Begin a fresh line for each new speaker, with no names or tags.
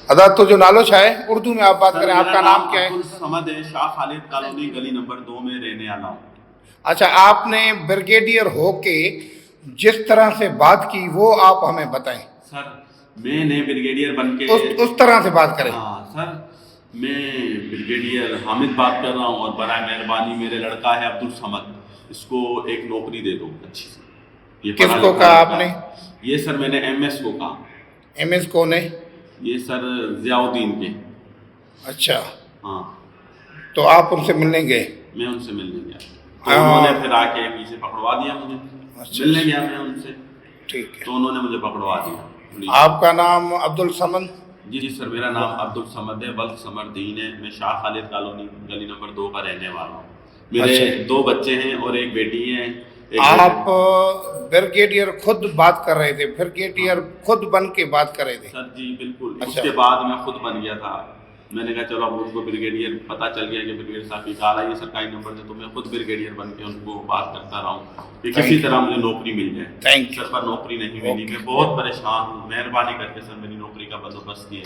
अदा तो जो नालो छा है उर्दू में आप बात करें, आपका नाम क्या है?
अब्दुल समद है, शाह खालिद कॉलोनी गली नंबर 2 में रहने वाला हूँ।
अच्छा, आपने ब्रिगेडियर होके जिस तरह से बात की वो आप हमें बताएं,
सर मैंने ब्रिगेडियर बन के
उस तरह से बात करें।
हाँ सर, मैं ब्रिगेडियर हामिद बात कर रहा हूँ और बराए मेहरबानी मेरे लड़का है अब्दुल समद, इसको एक नौकरी दे दो अच्छी सी। ये पढ़ा
किसको
लिखा
कहा
लड़का
आपने?
है। ये सर मैंने MS को कहा।
MS कौन है?
ये सर जियाउद्दीन के।
अच्छा,
हाँ,
तो आप उनसे मिलने गए?
मैं उनसे मिलने गया तो उन्होंने फिर आके पीछे पकड़वा दिया मुझे।
अच्छा,
मिलने गया मैं उनसे,
ठीक है।
तो उन्होंने मुझे पकड़वा दिया पुलिस।
आपका नाम अब्दुल समद?
जी सर, मेरा नाम अब्दुल समद है, वल्द समरदीन है। मैं शाह खालिद कॉलोनी गली नंबर 2 का रहने वाला हूँ। मेरे
अच्छा।
2 बच्चे हैं और एक बेटी है।
आप ब्रिगेडियर खुद बात कर रहे थे, ब्रिगेडियर खुद बन के बात कर रहे थे?
सर जी बिल्कुल।
अच्छा।
उसके बाद मैं खुद बन गया था। मैंने कहा चलो अब उनको ब्रिगेडियर पता चल गया कि ब्रिगेडियर साहब की कॉल आई है सरकारी नंबर से, तो मैं खुद ब्रिगेडियर बन के उनको बात करता रहा हूँ कि किसी तरह मुझे नौकरी मिल जाए।
Thank you.
सर पर नौकरी नहीं मिली, मैं बहुत परेशान हूँ। मेहरबानी करके सर मेरी नौकरी का बंदोबस्त किया।